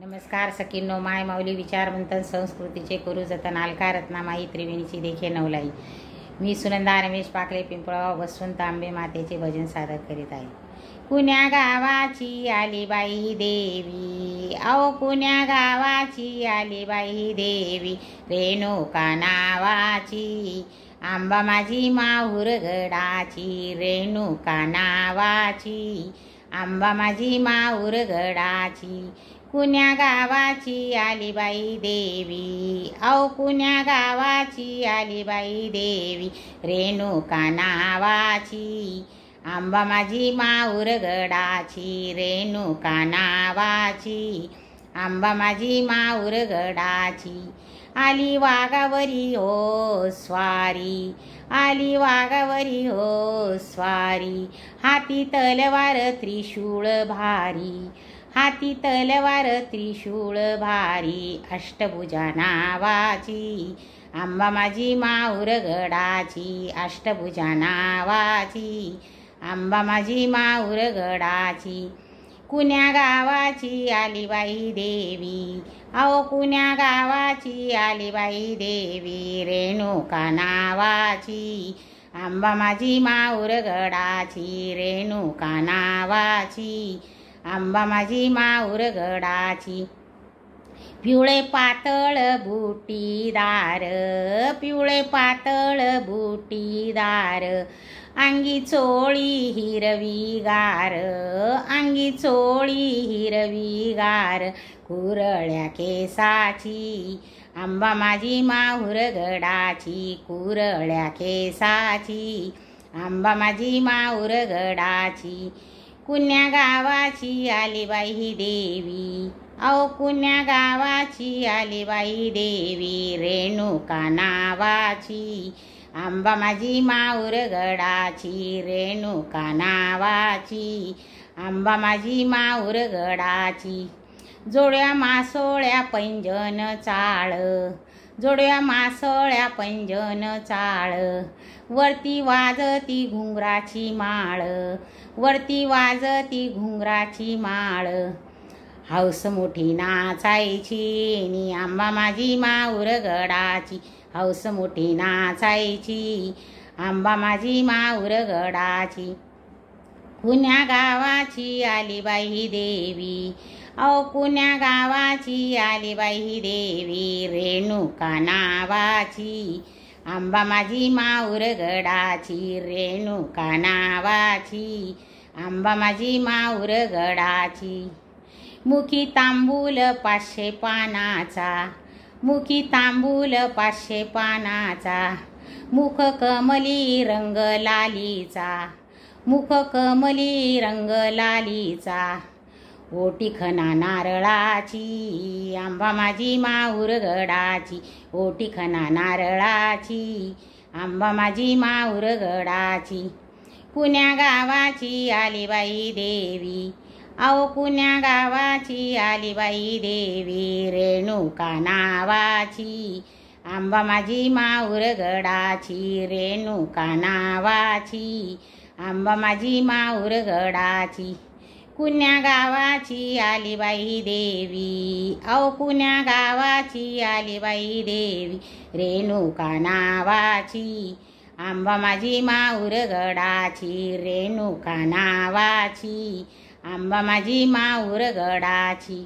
नमस्कार सखींनो, माय माऊली विचारवंतन संस्कृतीचे करू जतन अलका रत्नामाई त्रिवेणीची देखे नवलाई. मी सुनंदा रमेश पाकले पिंपळगाव वसवंत आंबे मातेचे भजन सादर करीत आहे. कुण्या गावाची आली बाई देवी, अहो कुण्या गावाची आली बाई देवी, रेणुका नावाची आंबा माझी माहूर गडाची, रेणुका नावाची आंबा माझी माहूर गडाची. कुण्या गावाची आली बाई देवी, अहो कुण्या गावाची आली बाई देवी, रेणुका नावाची आंबा माझी माहूर गडाची, रेणुका नावाची आंबा माझी माहूर गडाची. आली वाघावरी हो स्वारी, आली वाघावरी हो स्वारी, हाती तलवार त्रिशूळ भारी, हाती तलवार त्रिशूळ भारी, अष्टभुजा नावाची आंबा माझी माहूर गडाची, अष्टभुजा नावाची आंबा माझी माहूर गडाची. कुण्या गावाची आली बाई देवी, अहो कुण्या गावाची आली बाई देवी, रेणुका नावाची आंबा माझी माहूर गडाची, रेणुका नावाची आंबा माझी माहूर गडाची. पिवळे पातळ बुटीदार, पिवळे पातळ बुटीदार, अंगी चोळी हिरवीगार, अंगी चोळी हिरवीगार, कुरळ्या केसाची आंबा माझी माहूर गडाची, कुरळ्या केसाची आंबा माझी माहूर गडाची. कुण्या गावाची आली बाई देवी, अहो कुण्या गावाची आली बाई देवी, रेणुका नावाची आंबा माझी माहूर गडाची, रेणुका नावाची आंबा माझी माहूर गडाची. जोड्या मासोळ्या पैंजन चाळ, जोड्या मासोळ्या पैंजन चाळ, वरती वाजती घुंगराची माळ, वरती वाजती घुंगराची माळ, हौस मोठी नाचायची नी आंबा माझी माहूर गडाची, हौस मोठी नाचायची आंबा माझी माहूर गडाची. कुण्या गावाची आली बाई देवी, अहो कुण्या गावाची आली बाई देवी, रेणुका नावाची आंबा माझी माहूर गडाची, रेणुका नावाची आंबा माझी माहूर गडाची. मुखी तांबूल 500 पानाचा, मुखी तांबूल 500 पानाचा, मुख कमली रंग लालीचा, मुख कमली रंग लालीचा, ओटी खना नारळाची आंबा माझी माहूर गडाची, ओटी खना नारळाची आंबा माझी माहूर गडाची. कुण्या गावाची आली बाई देवी, अहो कुण्या गावाची आली बाई देवी, रेणुका नावाची आंबा माझी माहूर गडाची, रेणुका नावाची आंबा माझी माहूर गडाची. कुण्या गावाची आली बाई देवी, अहो कुण्या गावाची आली बाई देवी, रेणुका नावाची आंबा माझी माहूर गडाची, रेणुका नावाची आंबा माझी माहूर गडाची.